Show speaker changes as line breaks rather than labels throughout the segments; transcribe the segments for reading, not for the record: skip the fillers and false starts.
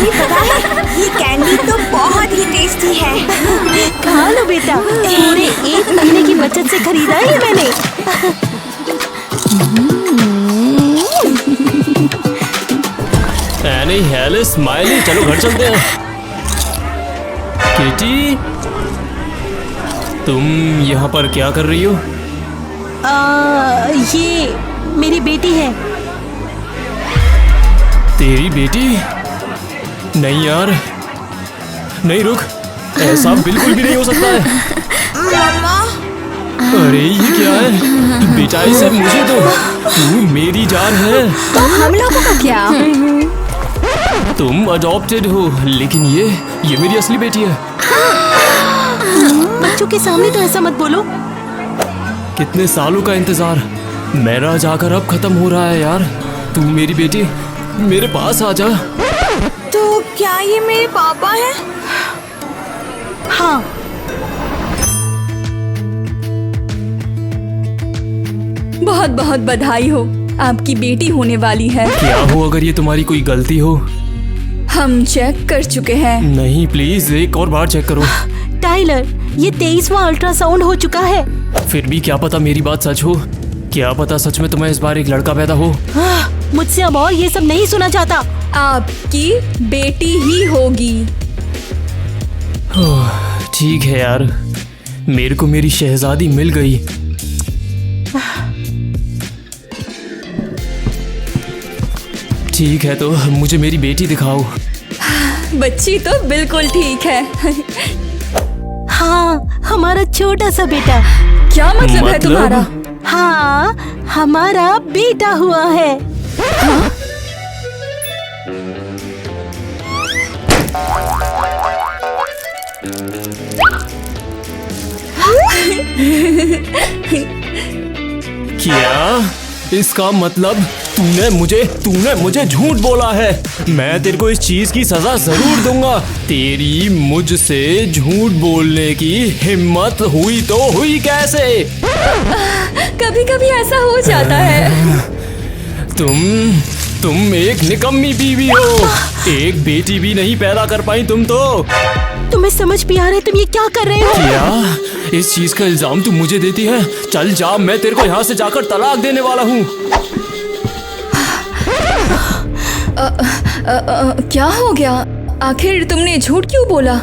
तुम्हें पता है ये कैंडी तो बहुत ही टेस्टी है।
खा लो बेटा, पूरे 1 महीने की बचत से खरीदा है मैंने।
एनी, हेली, स्माइली, चलो घर चलते हैं। किटी, तुम यहाँ पर क्या कर रही हो?
ये मेरी बेटी है।
तेरी बेटी? नहीं यार, नहीं, रुक, ऐसा बिल्कुल भी नहीं हो सकता है।
मम्मा,
अरे ये क्या है? बेटा इसे मुझे दो, तू मेरी जान है।
तो हम लोगों का क्या?
तुम अडॉप्टेड हो, लेकिन ये मेरी असली बेटी है।
बच्चों के सामने तो ऐसा मत बोलो।
कितने सालों का इंतजार मेरा जाकर अब खत्म हो रहा है यार। तू मेरी बेटी, मेरे पास आ जा।
तो क्या ये मेरे पापा हैं?
हाँ,
बहुत बहुत बधाई हो, आपकी बेटी होने वाली है।
क्या हो अगर ये तुम्हारी कोई गलती हो?
हम चेक कर चुके हैं।
नहीं, प्लीज एक और बार चेक करो।
टाइलर, ये 23वां अल्ट्रासाउंड हो चुका है।
फिर भी क्या पता मेरी बात सच हो। क्या पता सच में तुम्हें इस बार एक लड़का पैदा हो।
मुझसे अब और ये सब नहीं सुना चाहता।
आपकी बेटी ही होगी।
ठीक है यार, मेरे को मेरी शहजादी मिल गई। ठीक है, तो मुझे मेरी बेटी दिखाओ।
बच्ची तो बिल्कुल ठीक है।
हाँ, हमारा छोटा सा बेटा।
क्या मतलब है तुम्हारा?
हाँ, हमारा बेटा हुआ है।
हाँ?
क्या? इसका मतलब तूने मुझे झूठ बोला है। मैं तेरे को इस चीज की सजा जरूर दूंगा। तेरी मुझसे झूठ बोलने की हिम्मत हुई तो हुई कैसे?
कभी कभी ऐसा हो जाता है।
तुम एक निकम्मी बीवी हो। एक बेटी भी नहीं पैदा कर पाई तुम तो।
तुम्हें समझ भी आ रहा है तुम ये क्या कर रहे हो?
क्या? इस चीज का इल्जाम तुम मुझे देती है? चल जा, मैं तेरे को यहाँ से जाकर तलाक देने वाला हूँ।
क्या हो गया? आखिर तुमने झूठ क्यों बोला?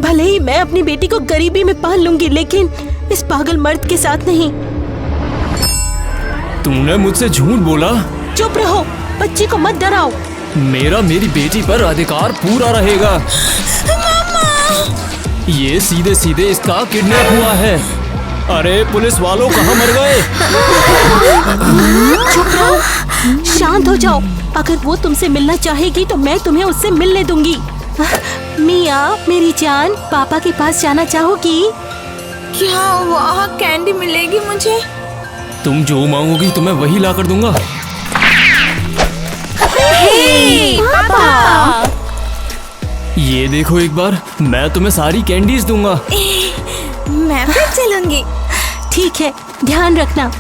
भले ही मैं अपनी बेटी को गरीबी में पाल लूंगी, लेकिन इस पागल मर्द के साथ नहीं।
तुमने मुझसे झूठ बोला?
चुप रहो, बच्ची को मत डराओ।
मेरी बेटी पर अधिकार पूरा रहेगा। ये सीधे सीधे इसका किडनैप हुआ है। अरे पुलिस वालों, कहाँ मर गए?
चुप रहो, शांत हो जाओ। अगर वो तुमसे मिलना चाहेगी तो मैं तुम्हें उससे मिलने दूंगी। मिया मेरी जान, पापा के पास जाना चाहोगी?
क्या वहाँ कैंडी मिलेगी मुझे?
तुम जो मांगोगी तो मैं वही ला कर दूंगा।
हे, पापा!
ये देखो एक बार, मैं तुम्हें सारी कैंडीज दूंगा।
मैं फिर चलूंगी।
ठीक है, ध्यान रखना।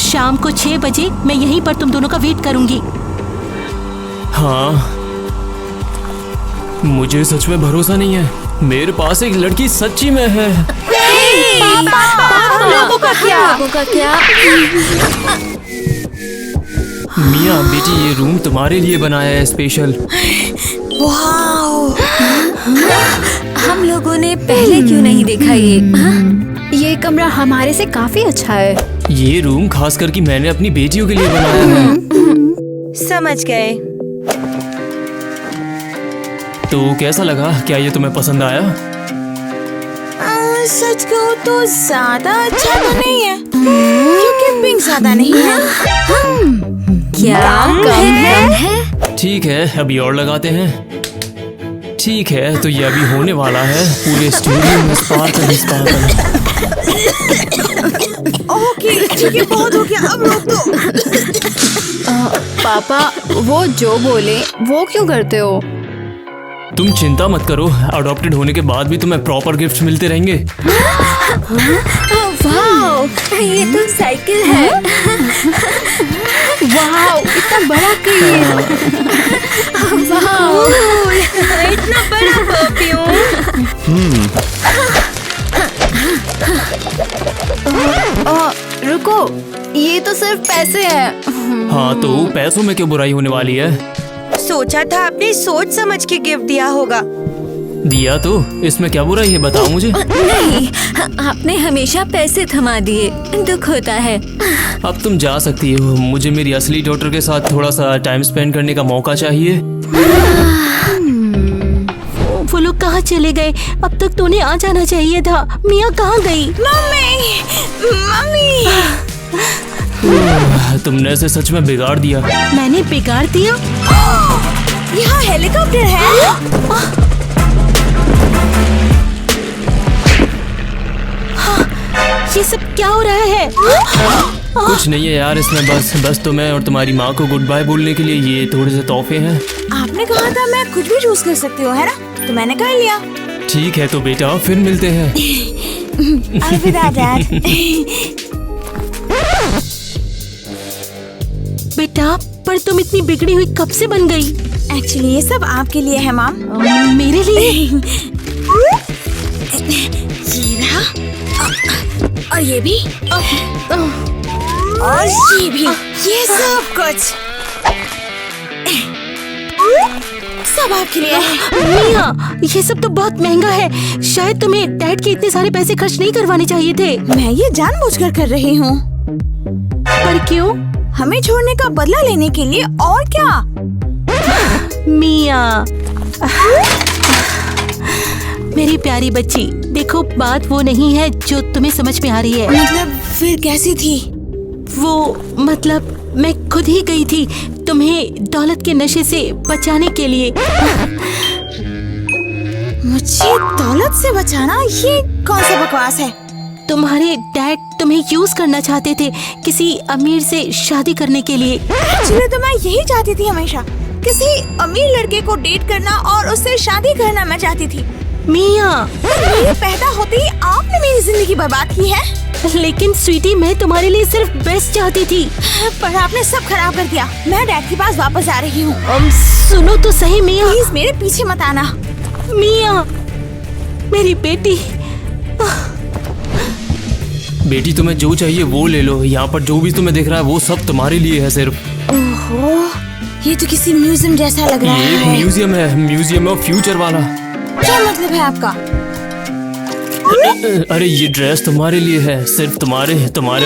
शाम को 6 बजे मैं यहीं पर तुम दोनों का वेट करूंगी।
हाँ, मुझे सच में भरोसा नहीं है। मेरे पास एक लड़की सच्ची में है।
पापा, लोगों का क्या?
मिया बेटी, ये रूम तुम्हारे लिए बनाया है स्पेशल।
वाओ! हम लोगों ने पहले क्यों नहीं देखा ये कमरा हमारे से काफी अच्छा है।
ये रूम खास करके मैंने अपनी बेटियों के लिए बनाया है।
समझ गए।
तो कैसा लगा? क्या ये तुम्हें पसंद आया?
सच कहूँ तो ज्यादा अच्छा तो नहीं है, क्योंकि पिंक ज्यादा नहीं है। क्या कम है?
ठीक है, अभी और लगाते हैं। ठीक है, तो ये अभी होने वाला है। पूरे स्टूडियो में स्पार्कल।
ओके, ठीक है, बहुत हो गया, अब रोक दो।
पापा, वो जो बोले वो क्यों करते हो?
तुम चिंता मत करो, अडॉप्टेड होने के बाद भी तुम्हें प्रॉपर गिफ्ट्स मिलते रहेंगे।
वाओ, ये तो साइकिल है।
वाओ, इतना बड़ा क्रेन!
वाओ, इतना बड़ा परफ्यूम। रुको, ये तो सिर्फ पैसे हैं।
हाँ तो पैसों में क्यों बुराई होने वाली है?
सोचा था आपने सोच समझ के गिफ्ट दिया होगा।
दिया तो, इसमें क्या बुराई है बताओ मुझे।
नहीं, आपने हमेशा पैसे थमा दिए, दुख होता है।
अब तुम जा सकती हो, मुझे मेरी असली डॉटर के साथ थोड़ा सा टाइम स्पेंड करने का मौका चाहिए।
वो लोग कहाँ चले गए? अब तक तूने आ जाना चाहिए था। मिया कहाँ गई?
Mummy, mummy.
तुमने इसे सच में बिगाड़ दिया।
मैंने बिगाड़ दिया?
यहाँ हेलीकॉप्टर है।
ये सब क्या हो रहा है?
कुछ नहीं है यार, इसमें बस तुम्हें और तुम्हारी माँ को गुड बाय बोलने के लिए ये थोड़े से तोहफे हैं।
आपने कहा था मैं कुछ भी चूज कर सकती हूँ, है ना? तो मैंने कर लिया।
ठीक है तो बेटा, फिर मिलते हैं।
अलविदा डैड।
बेटा, पर तुम इतनी बिगड़ी हुई कब से बन गई?
एक्चुअली ये सब आपके लिए है मॉम।
मेरे लिए?
ये रहा, और ये भी, और ये भी, ये सब कुछ सब आपके लिए है।
मिया, ये सब तो बहुत महंगा है। शायद तुम्हें डैड के इतने सारे पैसे खर्च नहीं करवाने चाहिए थे।
मैं ये जानबूझकर कर रही हूँ।
पर क्यों?
हमें छोड़ने का बदला लेने के लिए, और क्या?
मिया, मेरी प्यारी बच्ची, देखो बात वो नहीं है जो तुम्हें समझ में आ रही है।
मतलब फिर कैसी थी?
वो मतलब मैं खुद ही गई थी तुम्हें दौलत के नशे से बचाने के लिए।
मुझे दौलत से बचाना, ये कौन सा बकवास है?
तुम्हारे डैड तुम्हें यूज करना चाहते थे किसी अमीर से शादी करने के लिए।
एक्चुअली तो मैं यही चाहती थी हमेशा, किसी अमीर लड़के को डेट करना और उससे शादी करना मैं चाहती थी।
मिया,
मेरे पैदा होते ही आपने मेरी जिंदगी बर्बाद की है।
लेकिन स्वीटी, मैं तुम्हारे लिए सिर्फ बेस्ट चाहती थी।
पर आपने सब खराब कर दिया। मैं डैड के पास वापस आ रही हूँ।
सुनो तो सही मिया।
प्लीज मेरे पीछे मत आना।
मिया, मेरी बेटी।
बेटी तुम्हें जो चाहिए वो ले लो, यहाँ पर जो भी तुम्हें दिख रहा है वो सब तुम्हारे लिए है सिर्फ।
ओहो, ये तो किसी म्यूजियम जैसा लग रहा
ये एक
है।
म्यूजियम है, म्यूजियम ऑफ फ्यूचर वाला।
क्या मतलब है आपका?
अरे ये ड्रेस तुम्हारे लिए है, सिर्फ तुम्हारे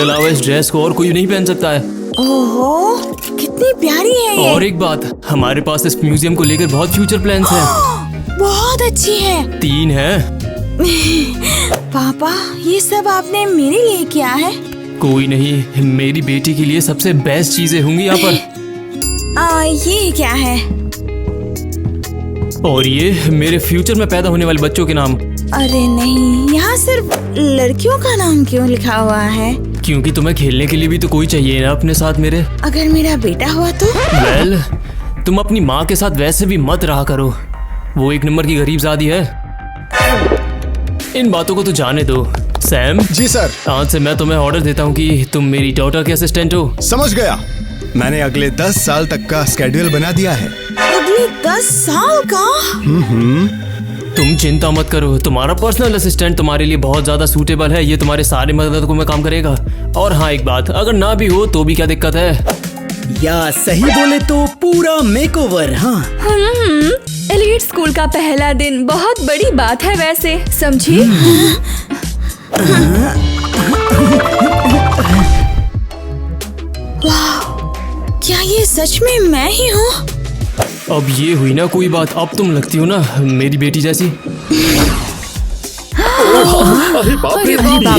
अलावा इस ड्रेस को और कोई नहीं पहन सकता है।
ओहो, कितनी प्यारी है ये।
और एक बात, हमारे पास इस म्यूजियम को लेकर बहुत फ्यूचर प्लान्स हैं।
बहुत अच्छी है।
3 है।
पापा, ये सब आपने मेरे लिए किया है?
कोई नहीं, मेरी बेटी के लिए सबसे बेस्ट चीजें होंगी यहाँ पर।
ये क्या है?
और ये मेरे फ्यूचर में पैदा होने वाले बच्चों के नाम।
अरे नहीं, यहाँ सिर्फ लड़कियों का नाम क्यों लिखा हुआ है?
क्योंकि तुम्हें खेलने के लिए भी तो कोई चाहिए ना अपने साथ मेरे।
अगर मेरा बेटा हुआ तो?
वेल, तुम अपनी माँ के साथ वैसे भी मत रहा करो, वो एक नंबर की गरीबजादी है। इन बातों को तो जाने दो। सैम
जी सर।
आज से मैं तुम्हें ऑर्डर देता हूँ कि तुम मेरी डॉटर के असिस्टेंट हो।
समझ गया। मैंने अगले 10 साल तक का स्केड्यूल बना दिया है।
अगले 10 साल का?
तुम चिंता मत करो, तुम्हारा पर्सनल असिस्टेंट तुम्हारे लिए बहुत ज्यादा सूटेबल है। ये तुम्हारे सारे मददों में काम करेगा। और हाँ एक बात, अगर ना भी हो तो भी क्या दिक्कत है?
या सही बोले तो पूरा मेकओवर। हाँ,
एलीट स्कूल का पहला दिन बहुत बड़ी बात है वैसे, समझी?
वाह, क्या ये सच में मैं ही हूँ?
अब ये हुई ना कोई बात, अब तुम लगती हो ना मेरी बेटी जैसी।
अरे बाप रे, ये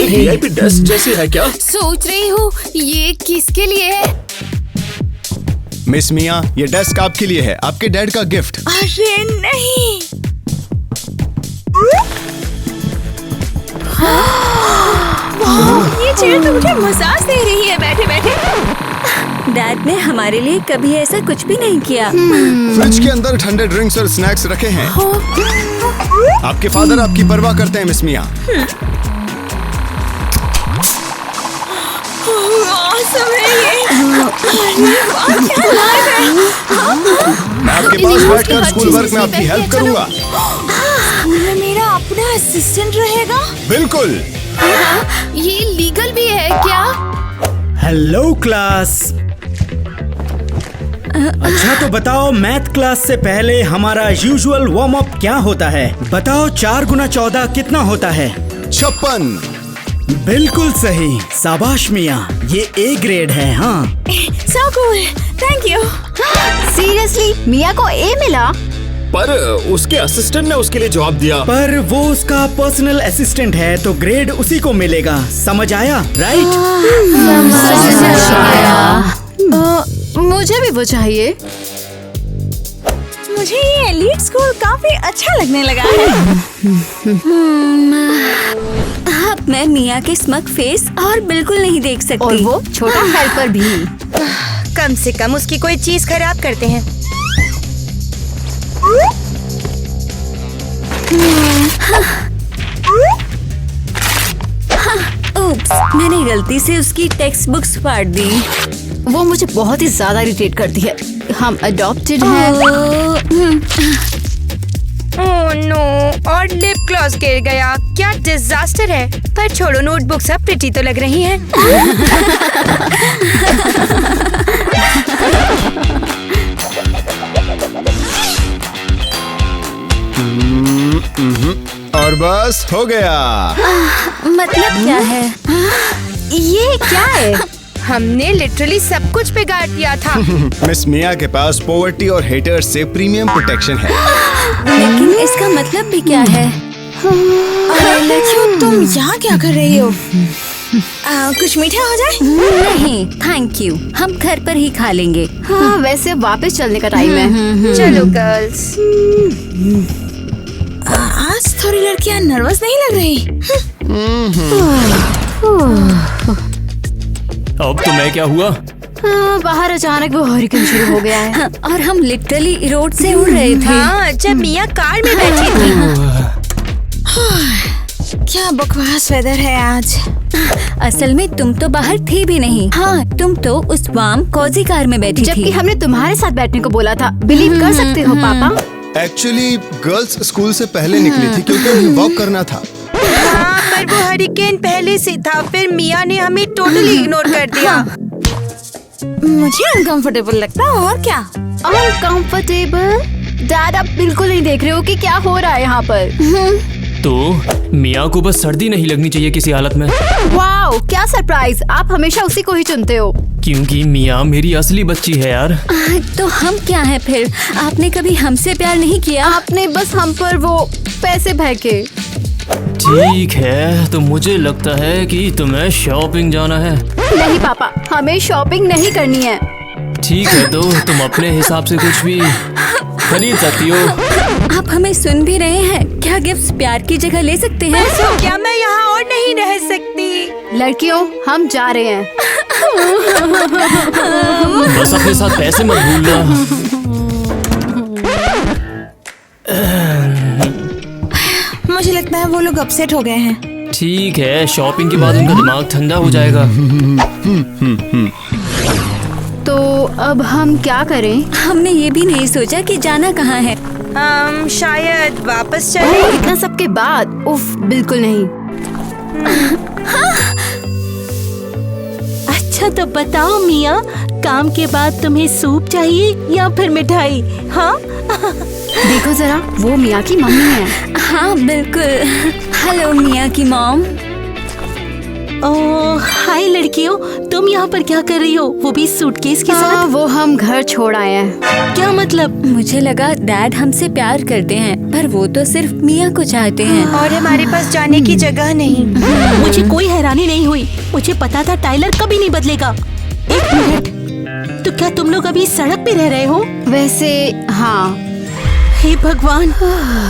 वीआईपी डेस्क जैसी है क्या?
सोच रही हूँ ये किसके लिए है?
मिस मिया, ये डेस्क आपके लिए है, आपके डैड का गिफ्ट।
अरे नहीं। ये चेयर तो मुझे मसाज दे रही है बैठे बैठे।
डैड ने हमारे लिए कभी ऐसा कुछ भी नहीं किया।
फ्रिज के अंदर ठंडे ड्रिंक्स और स्नैक्स रखे हैं। आपके फादर आपकी परवाह करते हैं मिस मिया।
Awesome है ये। अरे वाह, क्या लाइव है।
मैं आपके पास बैठकर स्कूल वर्क में आपकी हेल्प करूंगा।
स्कूल में मेरा अपना असिस्टेंट रहेगा?
बिल्कुल।
ये लीगल भी है क्या?
Hello class. अच्छा तो बताओ, मैथ क्लास से पहले हमारा यूजुअल वार्म अप क्या होता है? बताओ 4 गुना 14 कितना होता है?
56।
बिल्कुल सही, शाबाश मिया, ये ए ग्रेड है। हाँ
So cool, thank you।
Seriously Mia को ए मिला?
पर उसके असिस्टेंट ने उसके लिए जवाब दिया।
पर वो उसका पर्सनल असिस्टेंट है तो ग्रेड उसी को मिलेगा, समझ आया? राइट?
मुझे भी वो चाहिए।
मुझे ये एलीट स्कूल काफी अच्छा लगने लगा है।
अब मैं मिया के स्मग फेस और बिल्कुल नहीं देख सकती। और वो छोटा हेल्पर भी।
कम से कम उसकी कोई चीज खराब करते हैं।
उप्स, मैंने गलती से उसकी टेक्स्ट बुक्स फाड़ दी। वो मुझे बहुत ही ज्यादा इरिटेट करती है। हम अडॉप्टेड हैं।
ओह नो, और लिप ग्लॉस गिर गया। क्या डिजास्टर है। पर छोड़ो, नोटबुक सब प्रिटी तो लग रही हैं।
और बस हो गया।
मतलब क्या है? ये क्या है?
हमने लिटरली सब कुछ बिगाड़ दिया था।
मिस मिया के पास पॉवर्टी और हेटर्स से प्रीमियम प्रोटेक्शन है।
लेकिन इसका मतलब भी क्या है?
अरे लड़कियों, तुम यहाँ क्या कर रही हो? कुछ मीठा हो जाए?
नहीं थैंक यू, हम घर पर ही खा लेंगे। हाँ वैसे वापस चलने का टाइम है।
चलो गर्ल्स। आज थोड़ी लड़कियाँ नर्वस नहीं लग रही।
अब तुम्हें क्या हुआ?
बाहर अचानक वो हरिकेन शुरू हो गया है और हम लिटरली रोड से उड़ रहे थे।
हाँ, जब मिया कार में बैठी थी। क्या बकवास वेदर है आज।
असल में तुम तो बाहर थी भी नहीं। हाँ तुम तो उस वार्म कोजी कार में बैठी थी। जबकि हमने तुम्हारे साथ बैठने को बोला था। बिलीव कर सकते हो पापा?
एक्चुअली गर्ल्स स्कूल से पहले निकली थी क्योंकि उन्हें वॉक करना था।
हाँ, पर वो हरिकेन पहले से था। फिर मिया ने हमें टोटली इग्नोर कर दिया। मुझे अनकंफर्टेबल लगता है। और क्या?
अनकंफर्टेबल? डैड आप बिल्कुल नहीं देख रहे हो कि क्या हो रहा है यहाँ पर।
तो मिया को बस सर्दी नहीं लगनी चाहिए किसी हालत में।
वाओ क्या सरप्राइज, आप हमेशा उसी को ही चुनते हो।
क्योंकि मिया मेरी असली बच्ची है यार।
तो हम क्या हैं फिर? आपने कभी हमसे प्यार नहीं किया। आपने बस हम पर वो पैसे फेंके।
ठीक है, तो मुझे लगता है कि तुम्हें शॉपिंग जाना है।
नहीं पापा, हमें शॉपिंग नहीं करनी है।
ठीक है, तो तुम अपने हिसाब से कुछ भी खरीद सकती हो।
आप हमें सुन भी रहे हैं? क्या गिफ्ट्स प्यार की जगह ले सकते हैं?
तो क्या मैं यहाँ और नहीं रह सकती?
लड़कियों हम जा रहे हैं।
बस अपने साथ पैसे मत भूलना।
मुझे लगता है वो लोग अपसेट हो गए हैं।
ठीक है, शॉपिंग के बाद उनका दिमाग ठंडा हो जाएगा।
तो अब हम क्या करें? हमने ये भी नहीं सोचा कि जाना कहाँ है।
शायद वापस चले।
इतना सबके बाद उफ बिल्कुल नहीं।
अच्छा तो बताओ मिया, काम के बाद तुम्हें सूप चाहिए या फिर मिठाई? हाँ
देखो जरा, वो मिया की मम्मी है। हाँ बिल्कुल। हेलो मिया की मॉम।
ओह हाय लड़कियों, तुम यहाँ पर क्या कर रही हो? वो भी सूटकेस के साथ?
वो हम घर छोड़ आए हैं।
क्या मतलब?
मुझे लगा डैड हमसे प्यार करते हैं, पर वो तो सिर्फ मिया को चाहते हैं।
और हमारे पास जाने की जगह नहीं।
मुझे कोई हैरानी नहीं हुई। मुझे पता था टाइलर कभी नहीं बदलेगा। एक मिनट, तो क्या तुम लोग अभी सड़क पे रह रहे हो?
वैसे हाँ।
हे भगवान,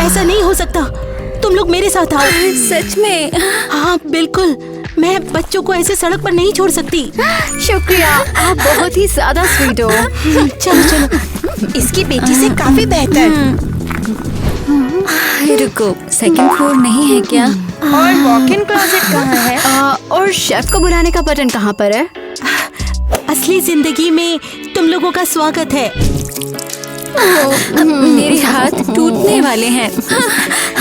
ऐसा नहीं हो सकता। तुम लोग मेरे साथ आओ।
सच में?
हाँ बिल्कुल, मैं बच्चों को ऐसे सड़क पर नहीं छोड़ सकती।
शुक्रिया, आप बहुत ही ज्यादा स्वीट हो।
चलो चलो।
इसकी बेटी से काफी बेहतर।
रुको, सेकंड फ्लोर नहीं है क्या?
और वॉक इन क्लोजेट कहाँ है?
और शेफ को बुलाने का बटन कहाँ पर है?
असली जिंदगी में तुम लोगों का स्वागत है।
मेरे हाथ टूटने वाले हैं।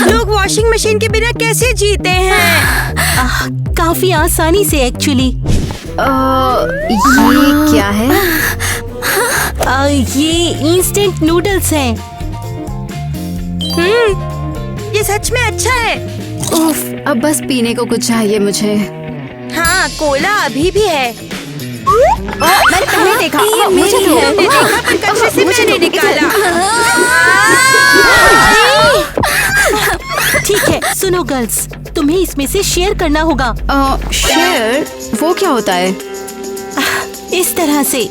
लोग वॉशिंग मशीन के बिना कैसे जीते हैं?
काफी आसानी से एक्चुअली।
ये क्या है?
ये इंस्टेंट नूडल्स हैं।
ये सच में अच्छा है।
उफ, अब बस पीने को कुछ चाहिए मुझे।
हाँ, कोला अभी भी है।
मैंने पहले देखा।
ये
मुझे
मेरी
दो।
तुमने देखा पर कचरे से मैंने निकाला।
ठीक है, सुनो गर्ल्स, तुम्हें इसमें से शेयर करना होगा।
शेयर? वो क्या होता है?
इस तरह से।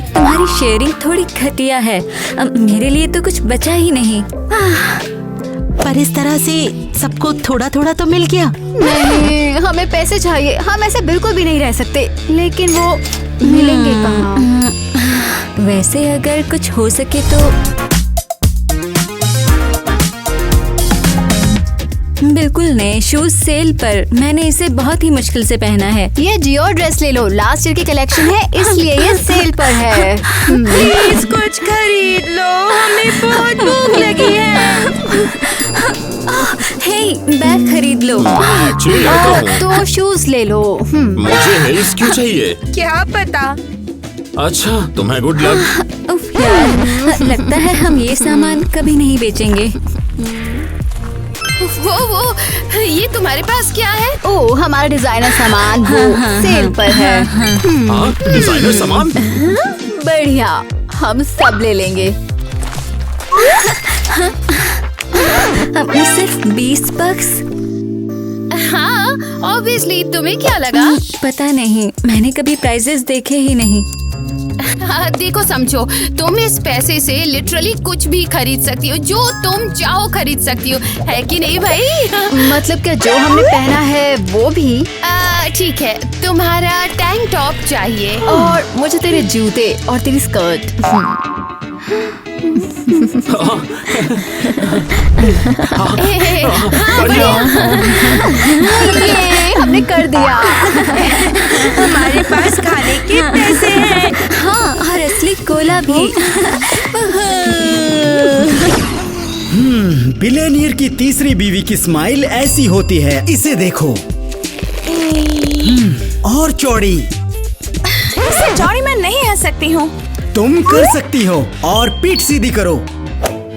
तुम्हारी शेयरिंग थोड़ी घटिया है। मेरे लिए तो कुछ बचा ही नहीं।
पर इस तरह से सबको थोड़ा थोड़ा तो मिल गया।
नहीं, हमें पैसे चाहिए। हम ऐसे बिल्कुल भी नहीं रह सकते। लेकिन वो मिलेंगे कहाँ? वैसे अगर कुछ हो सके तो। बिल्कुल नए शूज सेल पर। मैंने इसे बहुत ही मुश्किल से पहना है। ये जियो ड्रेस ले लो, लास्ट ईयर की कलेक्शन है, इसलिए ये सेल पर है।
प्लीज कुछ खरीद लो, हमें बहुत भूख लगी है।
हे, बैग खरीद लो।
एक्चुअली लड़का हूँ।
तो शूज ले लो।
मुझे हिल्स क्यों चाहिए?
क्या पता।
अच्छा, तुम्हें गुड लक।
उफ यार, लगता है हम ये सामान कभी नहीं बेचेंगे।
वो ये तुम्हारे पास क्या है?
ओह, हमारा डिजाइनर सामान वो सेल पर है।
आप डिजाइनर सामान?
बढ़िया, हम सब ले लेंगे। सिर्फ 20 बक्स।
हाँ, ऑब्वियसली। तुम्हें क्या लगा?
पता नहीं, मैंने कभी प्राइजेस देखे ही नहीं।
देखो समझो, तुम इस पैसे से लिटरली कुछ भी खरीद सकती हो, जो तुम चाहो खरीद सकती हो, है कि नहीं भाई?
मतलब क्या जो हमने पहना है वो भी?
ठीक है, तुम्हारा टैंक टॉप चाहिए।
और मुझे तेरे जूते और तेरी स्कर्ट।
बढ़िया।
ये हमने कर दिया।
हमारे पास खाने के पैसे हैं।
हाँ, और असली कोला भी।
बिलियनियर की तीसरी बीवी की स्माइल ऐसी होती है, इसे देखो। और चौड़ी।
इससे चौड़ी मैं नहीं हंस सकती हूँ।
तुम कर सकती हो। और पीठ सीधी करो।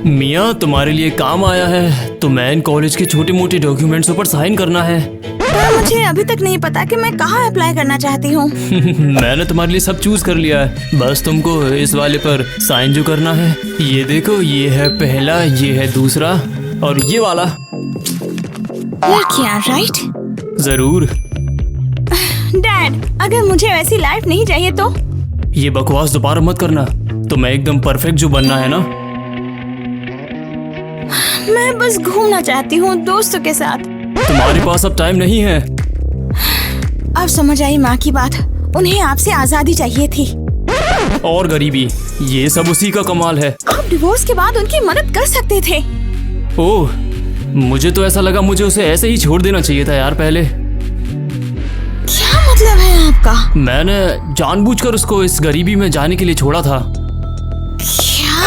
मियाँ, तुम्हारे लिए काम आया है। तो मैन कॉलेज के छोटे मोटे डॉक्यूमेंट्सों पर साइन करना है।
पर मुझे अभी तक नहीं पता कि मैं कहाँ अप्लाई करना चाहती हूँ।
मैंने तुम्हारे लिए सब चूज कर लिया है। बस तुमको इस वाले पर साइन जो करना है। ये देखो, ये है पहला, ये है दूसरा और ये वाला।
लड़कियाँ, राइट?
जरूर।
डैड, अगर मुझे वैसी लाइफ नहीं चाहिए तो?
ये बकवास दोबारा मत करना। तुम्हें एकदम परफेक्ट जो बनना है ना।
मैं बस घूमना चाहती हूँ दोस्तों के साथ।
तुम्हारे पास अब टाइम नहीं है।
अब समझ आई माँ की बात। उन्हें आपसे आजादी चाहिए थी।
और गरीबी, ये सब उसी का कमाल है।
आप डिवोर्स के बाद उनकी मदद कर सकते थे।
ओह, मुझे तो ऐसा लगा मुझे उसे ऐसे ही छोड़ देना चाहिए था यार पहले।
क्या मतलब है आपका?
मैंने जानबूझकर उसको इस गरीबी में जाने के लिए छोड़ा था।
क्या?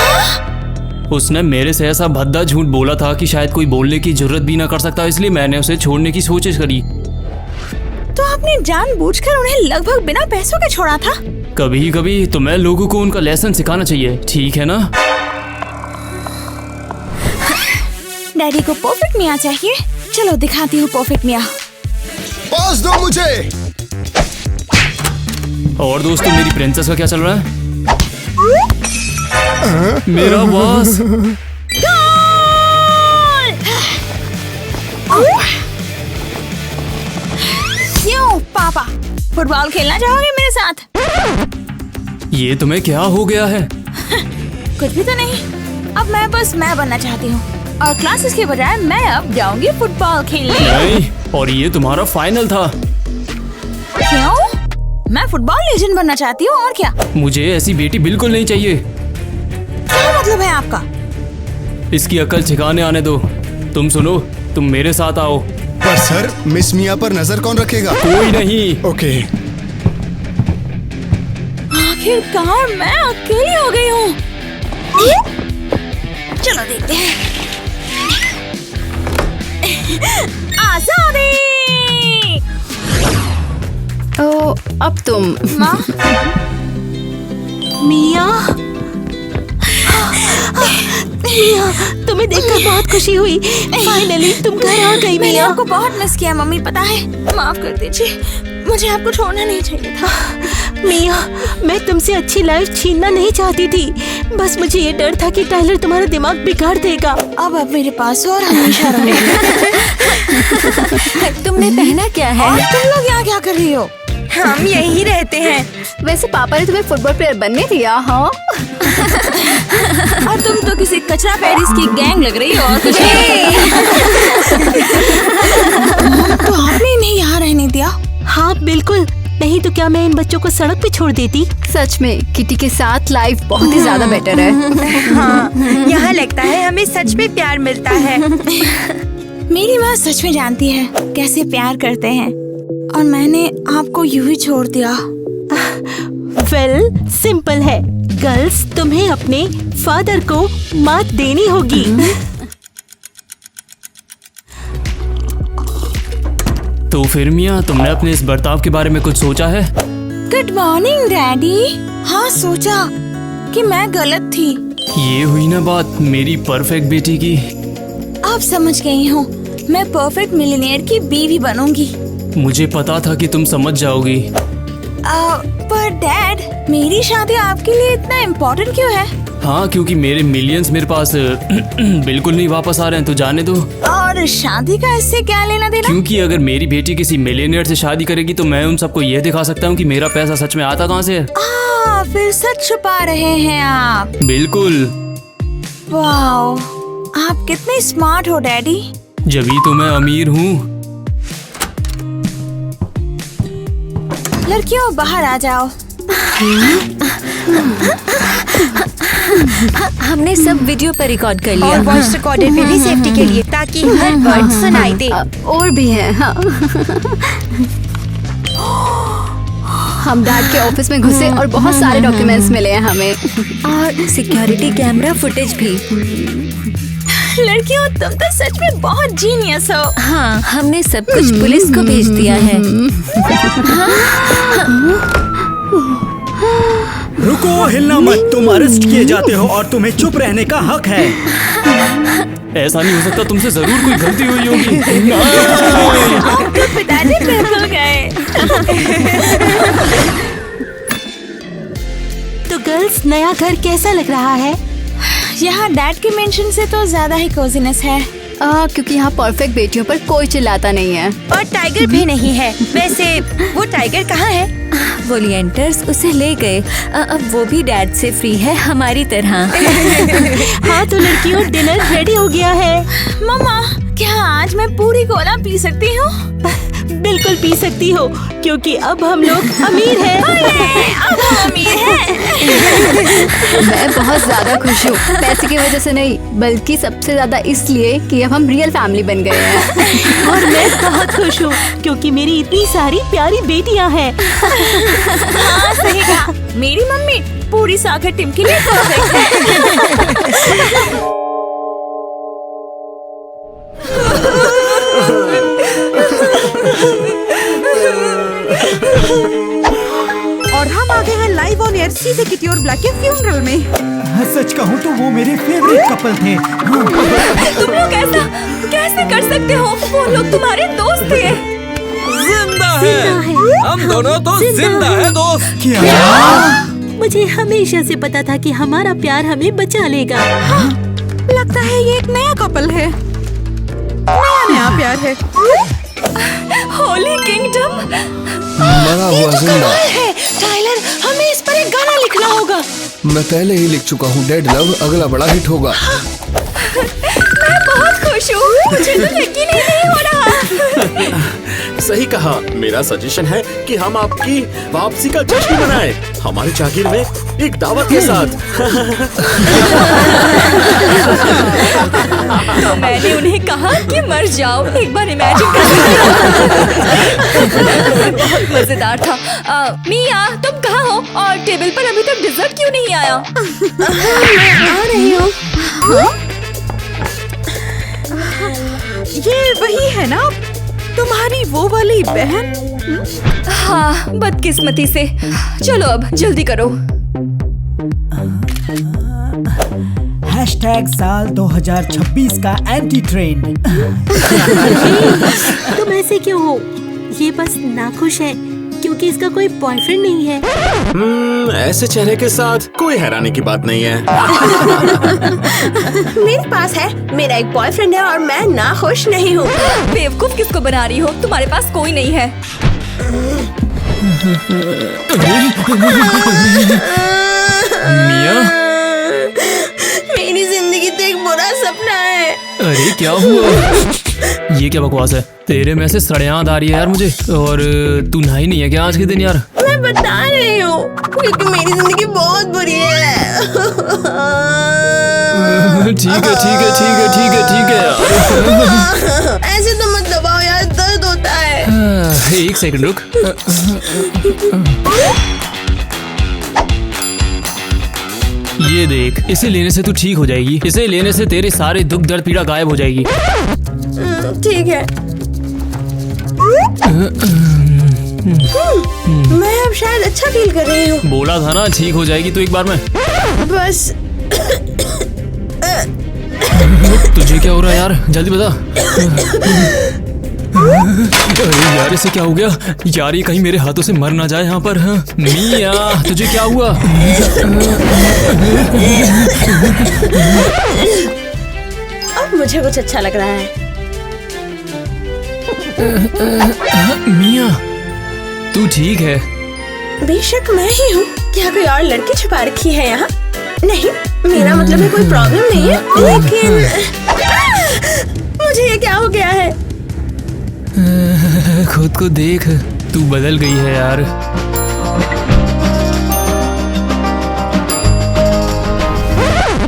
उसने मेरे से ऐसा भद्दा झूठ बोला था कि शायद कोई बोलने की जरूरत भी ना कर सकता, इसलिए मैंने उसे छोड़ने की कोशिश करी।
तो आपने जानबूझकर उन्हें लगभग बिना पैसों के छोड़ा था?
कभी कभी तुम्हें लोगों को उनका लेसन सिखाना चाहिए, ठीक है ना?
डैडी को परफेक्ट मियाँ चाहिए। चलो दिखाती हूँ परफेक्ट मियाँ।
पास दो मुझे।
और दोस्तों, मेरी प्रिंसेस का क्या चल रहा है? मेरा बॉस।
क्यों पापा, फुटबॉल खेलना चाहोगे मेरे साथ?
ये तुम्हें क्या हो गया है?
कुछ भी तो नहीं। अब मैं बस मैं बनना चाहती हूँ और क्लासेस के बजाय मैं अब जाऊंगी फुटबॉल खेलने।
नहीं, और ये तुम्हारा फाइनल था।
क्यों? मैं फुटबॉल लेजेंड बनना चाहती हूँ, और क्या?
मुझे ऐसी बेटी बिल्कुल नहीं चाहिए।
क्या मतलब है आपका?
इसकी अकल ठिकाने आने दो। तुम सुनो, तुम मेरे साथ आओ।
पर सर, मिस मिया पर नजर कौन रखेगा?
कोई नहीं।
ओके।
आखिरकार मैं अकेली हो गई हूँ। चलो देखते हैं। आजादी।
ओ, अब तुम।
माँ।
मिया, मिया, तुम्हें देखकर बहुत खुशी हुई। फाइनली तुम घर आ गई
मैंने
मिया।
आपको बहुत मिस किया मम्मी, पता है। माफ कर दीजिए, मुझे आपको छोड़ना नहीं चाहिए था।
मिया, मैं तुमसे अच्छी लाइफ छीनना नहीं चाहती थी। बस मुझे ये डर था कि टाइलर तुम्हारा दिमाग बिगाड़ देगा।
अब आप मेरे पास हो और हमेशा रहोगे।
तुमने पहना क्या है?
और तुम लोग यहाँ क्या कर रही हो? हम यहीं रहते हैं।
वैसे पापा ने तुम्हें फुटबॉल प्लेयर बनने दिया, हाँ?
और तुम तो किसी कचरा पेरिस की गैंग लग रही हो और कुछ नहीं। तो आपने इन्हें यहाँ रहने दिया?
हाँ बिल्कुल, नहीं तो क्या मैं इन बच्चों को सड़क पे छोड़ देती।
सच में किटी के साथ लाइफ बहुत ही ज्यादा बेटर है।
हाँ, यहाँ लगता है हमें सच में प्यार मिलता है। मेरी माँ सच में जानती है कैसे प्यार करते हैं, और मैंने आपको यूं ही छोड़ दिया।
वेल, सिंपल है। गर्ल्स, तुम्हें अपने फादर को मात देनी होगी।
तो फिर मिया, तुमने अपने इस बर्ताव के बारे में कुछ सोचा है?
Good morning daddy. हाँ, सोचा कि मैं गलत थी।
ये हुई ना बात मेरी परफेक्ट बेटी की।
अब समझ गई हूँ, मैं परफेक्ट मिलियनेयर की बीवी बनूंगी।
मुझे पता था कि तुम समझ जाओगी।
पर डैड, मेरी शादी आपके लिए इतना इम्पोर्टेंट क्यों है?
हाँ, क्योंकि मेरे मिलियंस मेरे पास बिल्कुल नहीं वापस आ रहे हैं, तो जाने दो।
और शादी का इससे क्या लेना देना?
क्योंकि अगर मेरी बेटी किसी मिलियनेयर से शादी करेगी तो मैं उन सबको ये दिखा सकता हूँ कि मेरा पैसा सच में आता कहाँ से है।
फिर सच छुपा रहे हैं आप।
बिल्कुल।
वाओ, आप कितने स्मार्ट हो डैडी।
जभी तो मैं अमीर हूँ।
लड़कियों, बाहर आ जाओ।
हमने सब वीडियो पर रिकॉर्ड कर लिया।
और वॉइस रिकॉर्डर पे भी सेफ्टी के लिए, ताकि हर वर्ड सुनाई दे।
और भी है, हाँ। हम डैड के ऑफिस में घुसे और बहुत सारे डॉक्यूमेंट्स मिले हैं हमें,
और सिक्योरिटी कैमरा फुटेज भी।
लड़कियों, तुम तो सच में बहुत जीनियस हो।
हाँ, हमने सब कुछ पुलिस को भेज दिया है।
रुको, हिलना मत। तुम अरेस्ट किए जाते हो और तुम्हें चुप रहने का हक है।
ऐसा नहीं हो सकता, तुमसे जरूर कोई गलती हुई होगी।
आपके पिताजी बिल्कुल गए।
तो गर्ल्स, नया घर कैसा लग रहा है?
यहाँ डैड के मेंशन से तो ज्यादा ही कोजीनेस है।
क्योंकि यहाँ परफेक्ट बेटियों पर कोई चिल्लाता नहीं है।
और टाइगर भी नहीं है। वैसे वो टाइगर कहाँ है?
वॉलंटियर्स उसे ले गए। अब वो भी डैड से फ्री है, हमारी तरह।
हाँ तो लड़कियों, डिनर रेडी हो गया है।
मम्मा, क्या आज मैं पूरी गोला पी सकती हूँ?
बिल्कुल पी सकती हो, क्योंकि अब हम लोग अमीर हैं।
अब हम अमीर हैं।
मैं बहुत ज्यादा खुश हूँ, पैसे की वजह से नहीं, बल्कि सबसे ज्यादा इसलिए कि अब हम रियल फैमिली बन गए हैं।
और मैं बहुत खुश हूँ, क्योंकि मेरी इतनी सारी प्यारी बेटियाँ हैं।
हाँ, सही कहा। मेरी मम्मी पूरी सागर टीम के लिए परफेक्ट है।
और हम आ गए हैं लाइव ऑन एयर सीधे किटी और ब्लैक के फ्यूनरल में।
सच कहूँ तो वो मेरे फेवरेट कपल थे।
तुम लोग ऐसा कैसे कर सकते हो? वो लोग तुम्हारे दोस्त थे।
जिंदा है। हम दोनों तो जिंदा है दोस्त।
क्या?
मुझे हमेशा से पता था कि हमारा प्यार हमें बचा लेगा।
हाँ, लगता है ये एक नया कपल है। नया प्यार है।
होली किंगडम
मरा हुआ जिंदा।
है। टाइलर, हमें इस पर एक गाना लिखना होगा।
मैं पहले ही लिख चुका हूँ। डेड लव अगला बड़ा हिट होगा।
मैं बहुत खुश हूँ। मुझे तो यकीन ही नहीं हो रहा।
सही कहा। मेरा सजेशन है कि हम आपकी वापसी का जश्न मनाएं हमारे जागीर में एक दावत के साथ।
तो मैंने उन्हें कहा कि मर जाओ, एक बार इमेजिन कर। बहुत मजेदार था। मिया तुम कहाँ हो और टेबल पर अभी तक डिजर्ट क्यों नहीं आया?
आ रही हूँ।
ये वही है ना तुम्हारी वो वाली बहन?
हाँ, बदकिस्मती से। चलो अब जल्दी करो।
#साल 2026 का एंटी ट्रेंड।
तुम ऐसे क्यों हो? ये बस नाखुश है क्योंकि इसका कोई बॉयफ्रेंड नहीं है।
ऐसे चेहरे के साथ कोई हैरानी की बात नहीं है।
मेरे पास है, मेरा एक बॉयफ्रेंड है और मैं नाखुश नहीं हूँ।
बेवकूफ किसको बना रही हो? तुम्हारे पास कोई नहीं है।
मिया,
मेरी जिंदगी तो एक बुरा सपना है।
अरे क्या हुआ? ये क्या बकवास है? तेरे में से सड़याद आ रही है यार मुझे। और तू नहाई नहीं है क्या आज के दिन यार?
मैं बता रही हूँ क्योंकि मेरी जिंदगी बहुत बुरी है।
ठीक है ठीक है ठीक है ठीक है ठीक है यार।
ऐसे तो मत दबाओ यार, दर्द होता है।
एक सेकंड रुक। ये देख, इसे लेने से तू ठीक हो जाएगी। इसे लेने से तेरे सारे दुख दर्द पीड़ा गायब हो जाएगी।
ठीक है। मैं अब शायद अच्छा फील कर रही हूँ।
बोला था ना ठीक हो जाएगी तो एक बार में।
बस
तुझे क्या हो रहा है यार? जल्दी बता। अरे यार इसे क्या हो गया यार? ये कहीं मेरे हाथों से मर ना जाए यहाँ पर। हाँ? मिया तुझे क्या हुआ?
अब मुझे कुछ अच्छा लग रहा है।
मिया तू ठीक है?
बेशक मैं ही हूँ। क्या कोई और लड़की छुपा रखी है यहाँ? नहीं, मेरा मतलब है कोई प्रॉब्लम नहीं है, लेकिन मुझे ये क्या हो गया है?
खुद को देख, तू बदल गई है यार।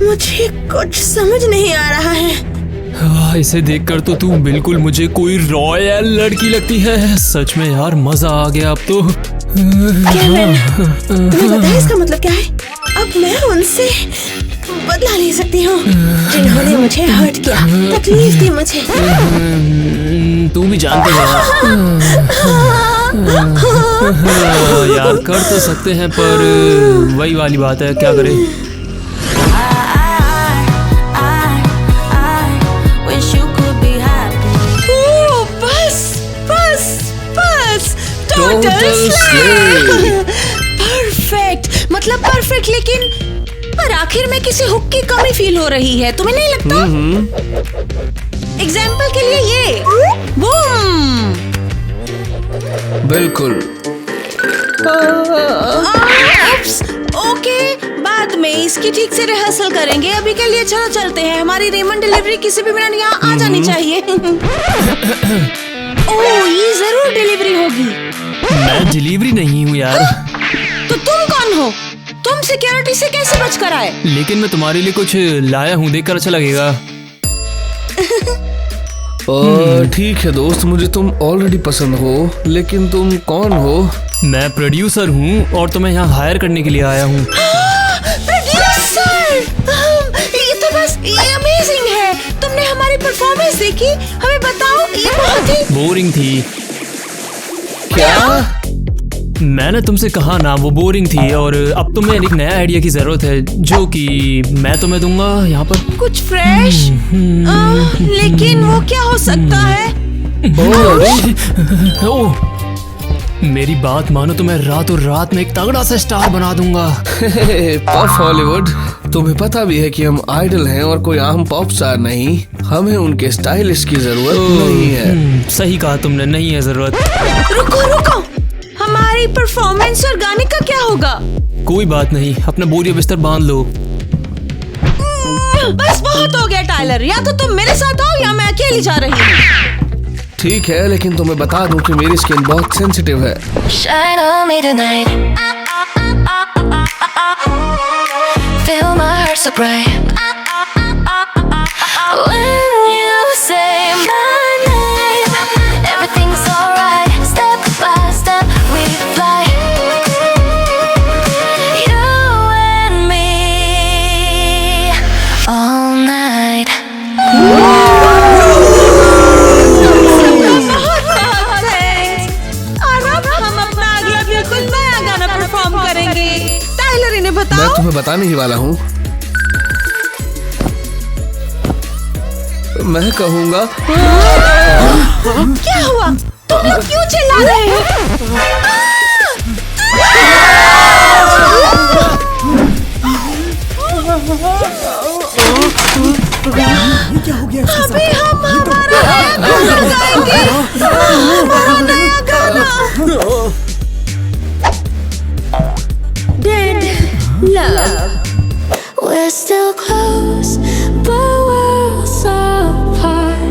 मुझे कुछ समझ नहीं आ रहा है।
इसे देखकर तो तू बिल्कुल मुझे कोई रॉयल लड़की लगती है। सच में यार मजा आ गया अब तो।
तुम्हें पता है इसका मतलब क्या है? अब मैं उनसे बदला ले सकती हूँ जिन्होंने मुझे हर्ट किया, तकलीफ दी मुझे।
तू भी जानती है यार, कर तो सकते हैं पर वही वाली बात है, क्या करें।
परफेक्ट, मतलब परफेक्ट, लेकिन पर आखिर में किसी हुक की कमी फील हो रही है, तुम्हें नहीं लगता? एग्जाम्पल के लिए ये बूम।
बिल्कुल।
ओके, बाद में इसकी ठीक से रिहर्सल करेंगे। अभी के लिए चलो चलते हैं। हमारी रेमंड डिलीवरी किसी भी मिनट यहाँ आ जानी चाहिए। ओह, ये जरूर डिलीवरी होगी।
मैं डिलीवरी नहीं हूँ यार।
तो तुम कौन हो? तुम सिक्योरिटी से कैसे बच कर आए?
लेकिन मैं तुम्हारे लिए कुछ लाया हूँ, देखकर अच्छा लगेगा।
ठीक है दोस्त, मुझे तुम ऑलरेडी पसंद हो, लेकिन तुम कौन हो?
मैं प्रोड्यूसर हूँ और तुम्हें यहाँ हायर करने के लिए आया हूँ।
प्रोड्यूसर! ये तो बस ये अमेजिंग है। तुमने हमारी परफॉर्मेंस देखी? हमें बताओ, ये बहुत ही
बोरिंग थी।
क्या?
मैंने तुमसे कहा ना वो बोरिंग थी, और अब तुम्हें एक नया आइडिया की जरूरत है जो कि मैं तुम्हें दूंगा यहाँ पर।
कुछ फ्रेश? लेकिन वो क्या हो सकता है?
ओह, मेरी बात मानो तो मैं रातों रात में एक तगड़ा सा स्टार बना दूंगा।
पॉप हॉलीवुड, तुम्हें पता भी है कि हम आइडल हैं और कोई आम पॉप स्टार नहीं। हमें उनके स्टाइलिस्ट की जरूरत नहीं है।
सही कहा तुमने, नहीं है जरूरत।
रुको रुको, हमारी परफॉर्मेंस और गाने का क्या होगा?
कोई बात नहीं, अपना बोरिया बिस्तर बांध लो।
बस बहुत हो गया टाइलर, या तो तुम मेरे साथ आओ या मैं अकेली जा रही हूँ।
ठीक है, लेकिन तुम्हें बता दूं कि मेरी स्किन बहुत सेंसिटिव है।
Shine on me tonight. Feel my heart so bright. When you say my name, everything's alright. Step by step we fly. You and me all night.
मैं तुम्हें बताने ही वाला हूँ। मैं कहूँगा।
क्या हुआ? तुम लोग क्यों चिल्ला रहे हो?
क्या हो गया?
अभी हम हमारा गाना गाएंगे। हमारा नया गाना।
Dead love.
We're still close, but worlds apart.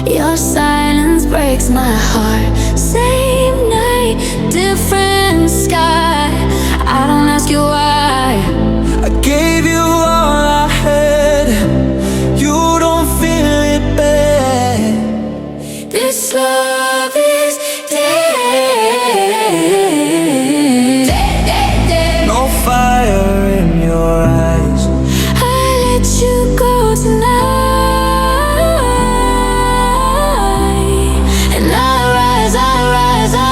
Your silence breaks my heart. Same night, different sky. I don't ask you why.
I gave you all I had. You don't feel it bad.
This love is dead.
No fire in your eyes.
I let you go tonight, and I rise, I rise, I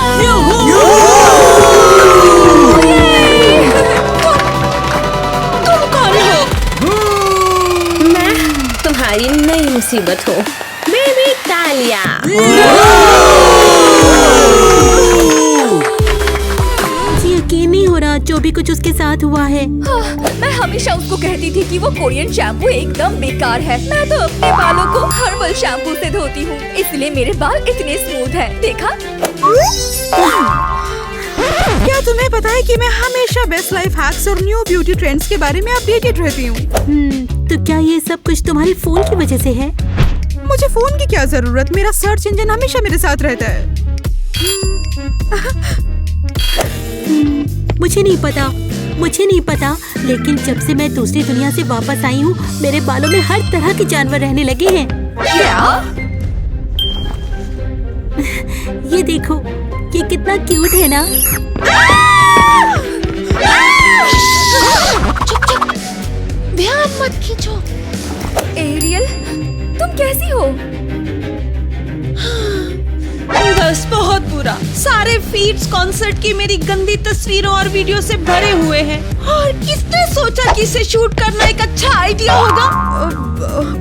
तुम कौन हो?
मैं तुम्हारी नई मुसीबत हूँ, baby तालिया।
यकीन नहीं हो रहा जो भी कुछ उसके साथ हुआ है।
मैं हमेशा उसको कहती थी कि वो कोरियन शैम्पू एकदम बेकार है। मैं तो अपने बालों को हर्बल शैम्पू से धोती हूँ, इसलिए मेरे बाल इतने स्मूथ हैं। देखा?
क्या तुम्हें पता है कि मैं हमेशा बेस्ट लाइफ हैक्स और न्यू ब्यूटी ट्रेंड्स के बारे में अपडेटेड रहती हूँ।
तो क्या ये सब कुछ तुम्हारे फोन की वजह से है?
मुझे फोन की क्या जरूरत, मेरा सर्च इंजन हमेशा मेरे साथ रहता है।
मुझे नहीं पता, लेकिन जब से मैं दूसरी दुनिया से वापस आई हूँ, मेरे बालों में हर तरह के जानवर रहने लगे हैं।
क्या?
ये देखो, ये कितना क्यूट है ना?
ध्यान मत खींचो। एरियल, तुम कैसी हो?
बस बहुत बुरा। सारे फीड्स कॉन्सर्ट की मेरी गंदी तस्वीरों और वीडियो से भरे हुए हैं। और किसने सोचा कि इसे शूट करना एक अच्छा आइडिया होगा?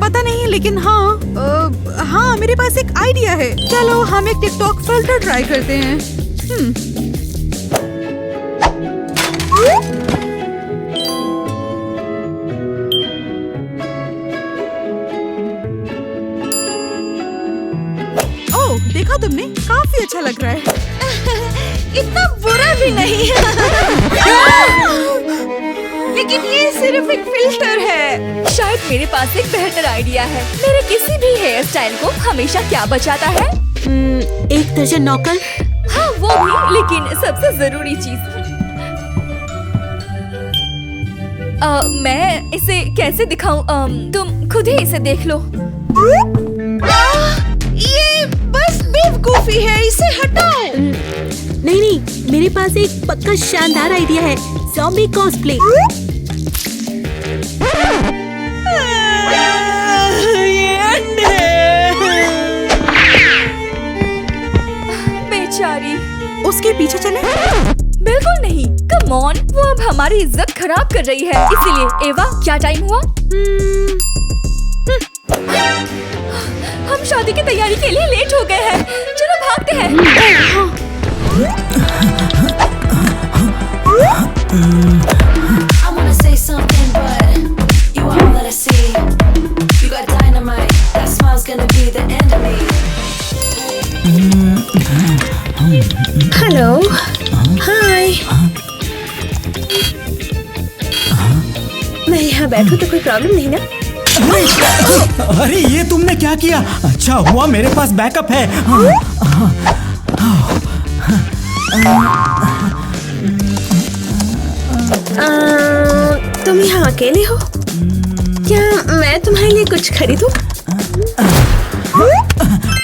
पता नहीं, लेकिन हाँ मेरे पास एक आइडिया है। चलो हम एक टिकटॉक फिल्टर ट्राई करते हैं। ओह, देखा तुमने? काफी अच्छा लग रहा है।
इतना बुरा भी नहीं है। लेकिन ये सिर्फ एक फिल्टर है।
शायद मेरे पास एक बेहतर आइडिया है। मेरे किसी भी हेयर स्टाइल को हमेशा क्या बचाता है?
एक दर्जन नौकर।
हाँ वो भी, लेकिन सबसे जरूरी चीज। मैं इसे कैसे दिखाऊं? तुम खुद ही इसे देख लो।
ये बस बेवकूफी है, इसे हटाओ। नहीं, मेरे पास एक पक्का शानदार आइडिया है। Zombie cosplay.
बेचारी।
उसके पीछे चले?
बिल्कुल नहीं, कम ऑन, वो अब हमारी इज्जत खराब कर रही है। इसीलिए एवा, क्या टाइम हुआ? हम शादी की तैयारी के लिए लेट हो गए हैं। चलो भागते हैं।
I wanna say something, but you are all that I see. You got dynamite, that smile's gonna be the end of me.
Hello, hi. मैं यहाँ बैठूं तो कोई प्रॉब्लम नहीं ना?
अरे ये तुमने क्या किया? अच्छा हुआ मेरे पास बैकअप है।
तुम यहाँ अकेले हो? क्या मैं तुम्हारे लिए कुछ खरीदूं?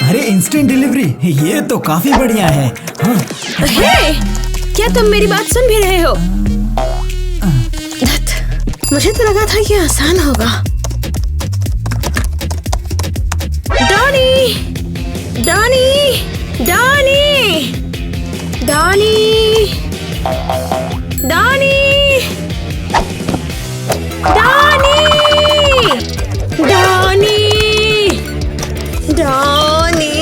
अरे इंस्टेंट डिलीवरी, ये तो काफी बढ़िया है।
हे, क्या तुम मेरी बात सुन भी रहे हो? मुझे तो लगा था ये आसान होगा। Donny, Donny, Donny, Donny, Donny, Donny, Donny, Donny,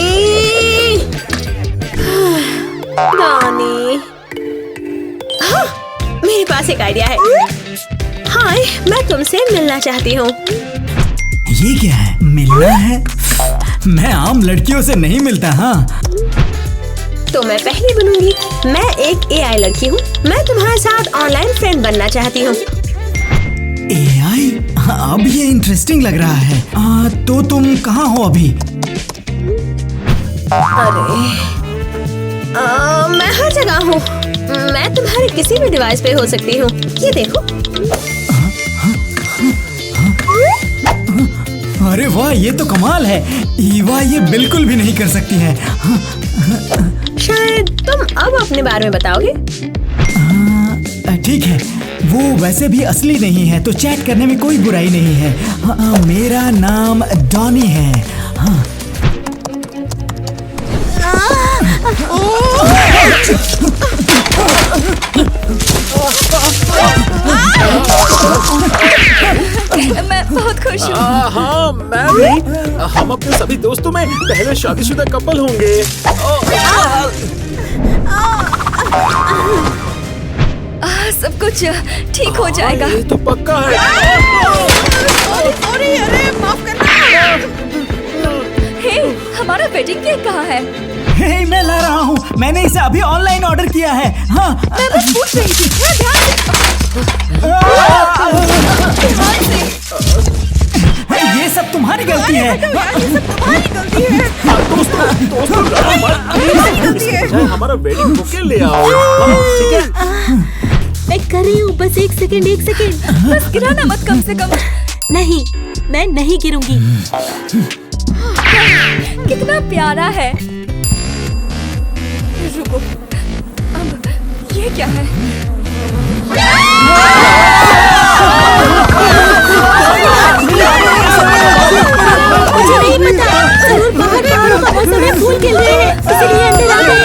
Donny. हाँ, मेरे पास एक आइडिया है। हाय, मैं तुमसे मिलना चाहती हूँ।
ये क्या है? मिलना है? मैं आम लड़कियों से नहीं मिलता। हाँ
तो मैं पहली बनूंगी। मैं एक AI लड़की हूँ। मैं तुम्हारे साथ ऑनलाइन फ्रेंड बनना चाहती हूँ।
AI? अब ये इंटरेस्टिंग लग रहा है। तो तुम कहाँ हो अभी?
अरे, मैं हर जगह हूँ। मैं तुम्हारे किसी भी डिवाइस पे हो सकती हूँ। ये देखो।
अरे वाह, ये तो कमाल है। ईवा ये बिल्कुल भी नहीं कर सकती है।
शायद तुम अब अपने बारे में बताओगे।
ठीक है, वो वैसे भी असली नहीं है तो चैट करने में कोई बुराई नहीं है। मेरा नाम डॉनी है। हाँ।
मैं बहुत खुश हूँ।
हाँ, मैं भी। हम अपने सभी दोस्तों में पहले शादीशुदा कपल होंगे।
सब कुछ ठीक हो जाएगा।
ये तो पक्का है।
अरे माफ करना।
हे, हमारा वेडिंग केक कहाँ है?
हे, मैं ला रहा हूँ। मैंने इसे अभी ऑनलाइन ऑर्डर किया है। हाँ,
मैं बस पूछ रही थी।
ये सब तुम्हारी गलती है।
हमारा वेडिंग बुके ले आओ। ठीक है?
मैं कर रही हूँ। बस एक सेकंड। बस गिराना मत कम से कम। नहीं, मैं नहीं गिरूंगी। कितना प्यारा है। रुको, अब ये क्या है?
मुझे नहीं पता। जरूर बाहर पहाड़ों का मौसम है, फूल खिल रहे हैं, इसलिए अंदर आ गए।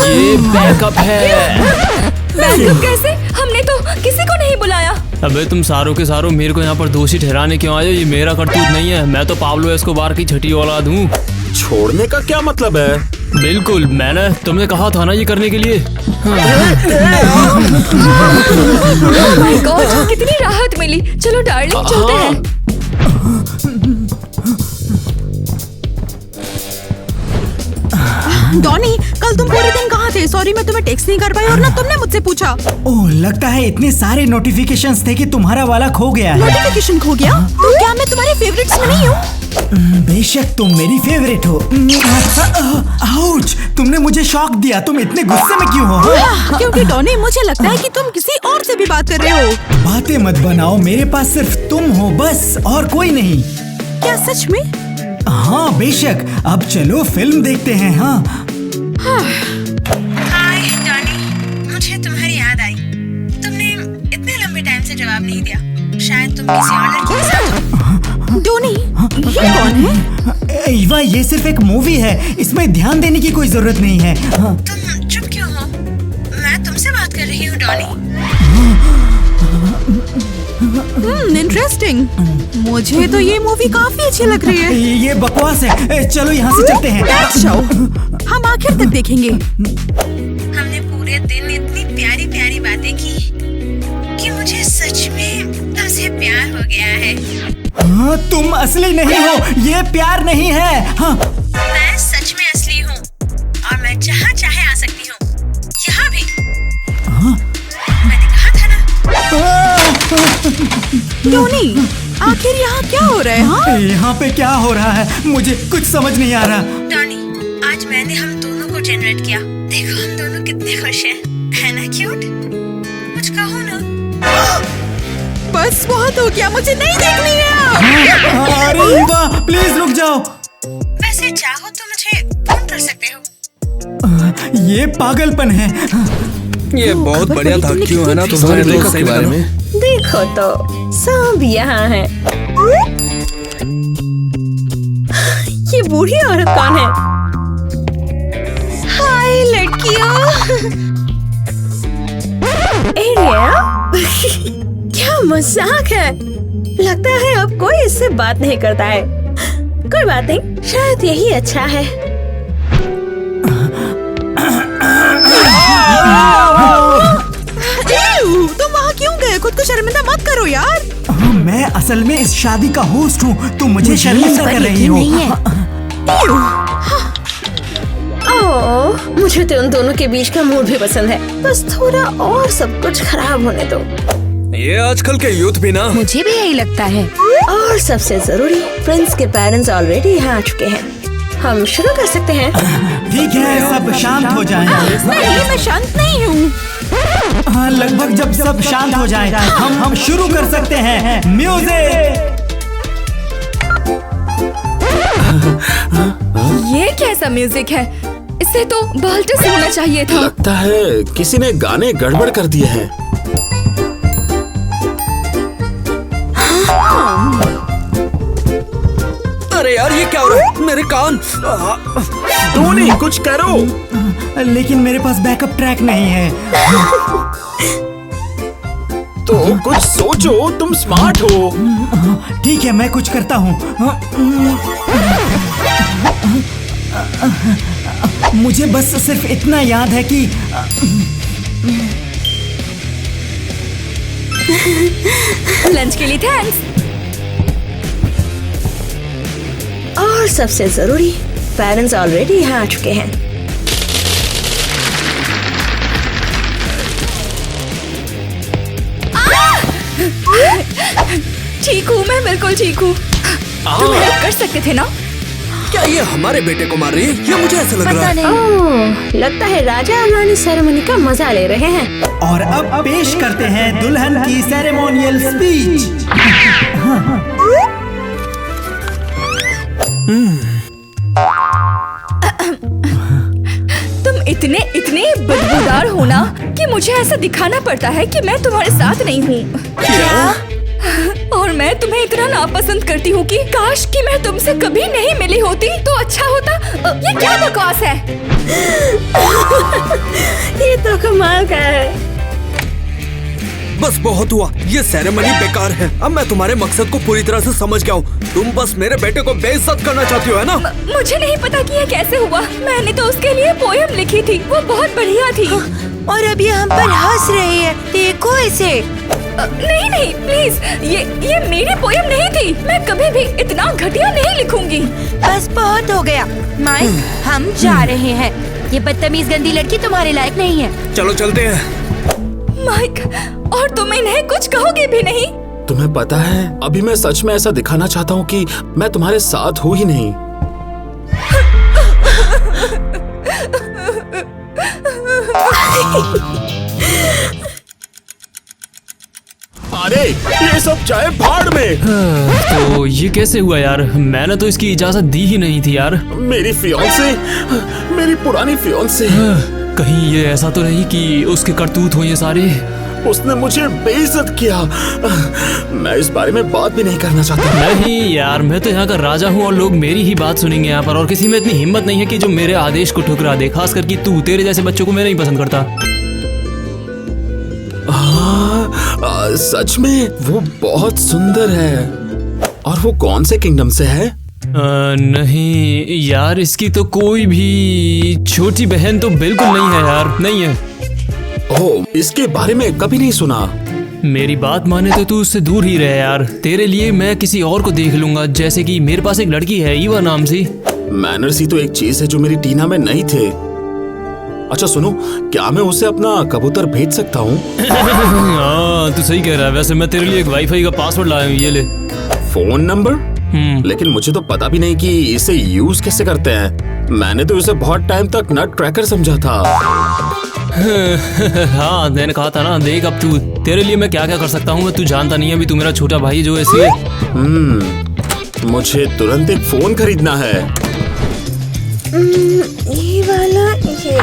ये बैकअप है।
बैकअप कैसे? हमने तो किसी को नहीं बुलाया।
अबे तुम सारों के सारों मेरे को यहाँ पर दोषी ठहराने क्यों आए हो? ये मेरा करतूत नहीं है। मैं तो पाब्लो एस्कोबार की छठी औलाद हूँ।
छोड़ने का क्या मतलब है?
बिल्कुल, मैंने तुमने कहा था ना ये करने के लिए।
Oh my God, कितनी राहत मिली। चलो डार्लिंग, चलते हैं।
डॉनी, कल तुम पूरे दिन कहाँ थे? सॉरी, मैं तुम्हें टेक्स्ट नहीं कर पाई और ना तुमने मुझसे पूछा।
ओह, लगता है इतने सारे नोटिफिकेशंस थे कि तुम्हारा वाला खो गया है।
नोटिफिकेशन खो गया? तो क्या मैं तुम्हारे फेवरेट्स में नहीं हूँ?
बेशक तुम मेरी फेवरेट हो। आउच, तुमने मुझे शॉक दिया। तुम इतने गुस्से में क्यों हो?
क्योंकि डॉनी, मुझे लगता है कि तुम किसी और से भी बात कर रहे हो।
बातें मत बनाओ, मेरे पास सिर्फ तुम हो बस, और कोई नहीं।
क्या सच में?
हाँ बेशक। अब चलो फिल्म देखते हैं। हाँ।
हाय डॉनी, मुझे तुम्हारी याद आई। तुमने इतने लंबे टाइम से जवाब नहीं दिया। शायद तुम किसी और लड़की के साथ हो।
डॉनी, ये कौन है?
ईवा, ये सिर्फ एक मूवी है, इसमें ध्यान देने की कोई जरूरत नहीं है। हाँ।
तुम चुप क्यों हो? मैं तुमसे बात कर रही हूँ डॉनी।
इंटरेस्टिंग। मुझे तो ये मूवी काफी अच्छी लग रही है।
ये बकवास है। चलो यहाँ से चलते हैं।
हम आखिर तक देखेंगे।
हमने पूरे दिन इतनी प्यारी प्यारी बातें की कि मुझे सच में तुमसे प्यार हो गया है।
हाँ, तुम असली नहीं हो, ये प्यार नहीं है। हाँ।
मैं सच मैं जहाँ चाहे आ सकती हूँ, यहाँ भी। मैंने कहा था ना।
टोनी, आखिर यहाँ क्या हो रहा है? हाँ?
यहाँ पे क्या हो रहा है मुझे कुछ समझ नहीं आ रहा।
टोनी, आज मैंने हम दोनों को जनरेट किया। देखो हम दोनों कितने खुश हैं, है ना क्यूट? कुछ कहो ना।
बस बहुत हो गया, मुझे नहीं देखनी है।
अरे वाह, प्लीज रुक जाओ।
वैसे चाहो तो मुझे फोन कर सकते हो।
ये पागलपन है।
ये बहुत बढ़िया था, क्यों है ना तुम्हारे दोस्त के बारे में।
देखो तो सब यहाँ है। ये बूढ़ी औरत कौन है? हाय लड़कियों। एरिया, क्या मजाक है। लगता है अब कोई इससे बात नहीं करता है। कोई बात नहीं, शायद यही अच्छा है।
तुम वहाँ क्यों गए? खुद को शर्मिंदा मत करो यार।
मैं असल में इस शादी का होस्ट हूँ, तुम मुझे शर्मिंदा कर रही हो।
ओह, मुझे तो उन दोनों के बीच का मूड भी पसंद है। बस थोड़ा और सब कुछ खराब होने दो।
ये आजकल के यूथ भी ना।
मुझे भी यही लगता है। और सबसे जरूरी, प्रिंस के पेरेंट्स ऑलरेडी यहाँ आ चुके हैं। हम शुरू कर सकते हैं।
ठीक है, सब शांत हो जाएं।
नहीं, मैं शांत नहीं हूँ।
हाँ, लगभग जब सब शांत हो जाएं, हम शुरू कर सकते हैं। म्यूजिक।
ये कैसा म्यूजिक है? इसे तो बाल्टस होना चाहिए था।
लगता है किसी ने गाने गड़बड़ कर दिए हैं।
अरे यार, ये क्या हो रहा है? मेरे कान।
टोनी, कुछ करो।
लेकिन मेरे पास बैकअप ट्रैक नहीं है।
तो कुछ सोचो, तुम स्मार्ट हो।
ठीक है, मैं कुछ करता हूँ। मुझे बस सिर्फ इतना याद है कि
लंच के लिए थैंक्स।
और सबसे जरूरी, पेरेंट्स ऑलरेडी यहाँ आ चुके हैं।
ठीक हूँ मैं, बिल्कुल ठीक हूँ। तुम हेल्प कर सकते थे ना?
क्या ये हमारे बेटे को मार रही है? ये मुझे ऐसा लग रहा है।
ओह, लगता है राजा और रानी सेरेमनी का मजा ले रहे हैं।
और अब पेश करते हैं दुल्हन की सेरेमोनियल स्पीच।
तुम इतने बदबूदार हो ना कि मुझे ऐसा दिखाना पड़ता है कि मैं तुम्हारे साथ नहीं हूँ।
क्या?
और मैं तुम्हें इतना नापसंद करती हूँ कि काश कि मैं तुमसे कभी नहीं मिली होती तो अच्छा होता। ये क्या बकवास है?
ये तो कमाल का है।
बस बहुत हुआ, ये सेरेमनी बेकार है। अब मैं तुम्हारे मकसद को पूरी तरह से समझ गया हूँ। तुम बस मेरे बेटे को बेइज्जत करना चाहती हो, है ना?
मुझे नहीं पता कि ये कैसे हुआ। मैंने तो उसके लिए पोयम लिखी थी, वो बहुत बढ़िया थी।
और अब ये हम पर हंस रही है, देखो इसे।
नहीं प्लीज, ये मेरी पोयम नहीं थी। मैं कभी भी इतना घटिया नहीं लिखूंगी।
बस बहुत हो गया माइक, हम जा रहे हैं। ये बदतमीज गंदी लड़की तुम्हारे लायक नहीं है।
चलो चलते हैं।
माइक, और तुम इन्हें कुछ कहोगे भी नहीं?
तुम्हें पता है, अभी मैं सच में ऐसा दिखाना चाहता हूँ कि मैं तुम्हारे साथ हूँ ही नहीं। अरे ये सब चाय भाड़ में।
तो ये कैसे हुआ यार? मैंने तो इसकी इजाजत दी ही नहीं थी यार।
मेरी फियांसे, मेरी पुरानी फियांसे।
कहीं ये ऐसा तो नहीं कि उसके करतूत हो ये सारे?
उसने मुझे बेइज्जत किया। मैं इस बारे में बात भी नहीं करना चाहता।
नहीं यार, मैं तो यहाँ का राजा हूँ और लोग मेरी ही बात सुनेंगे यहाँ पर। और किसी में इतनी हिम्मत नहीं है कि जो मेरे आदेश को ठुकरा दे। खास करके तू, तेरे जैसे बच्चों को मैं नहीं पसंद करता।
सच में वो बहुत सुंदर है। और वो कौन से किंगडम से है?
नहीं यार, इसकी तो कोई भी छोटी बहन तो बिल्कुल नहीं है यार, नहीं है।
ओह, इसके बारे में कभी नहीं सुना।
मेरी बात माने तो तू उससे दूर ही रहे यार। तेरे लिए मैं किसी और को देख लूंगा। जैसे कि मेरे पास एक लड़की है, ईवा नाम सी।
मैनर्स ही तो एक चीज है जो मेरी टीना में नहीं थे। अच्छा सुनो, क्या मैं उसे अपना कबूतर भेज सकता हूँ?
हाँ तू सही कह रहा है। वैसे मैं तेरे लिए एक वाईफाई का पासवर्ड लाया हूँ, ये ले।
Phone number? लेकिन मुझे तो पता भी नहीं कि इसे यूज कैसे करते हैं। मैंने तो इसे बहुत टाइम तक नट ट्रैकर समझा था।
हाँ मैंने कहा था ना, देख अब तू, तेरे लिए मैं क्या क्या कर सकता हूँ तू जानता नहीं है। अभी तू मेरा छोटा भाई जो ऐसे।
मुझे तुरंत एक फोन खरीदना है।
ये वाला ये।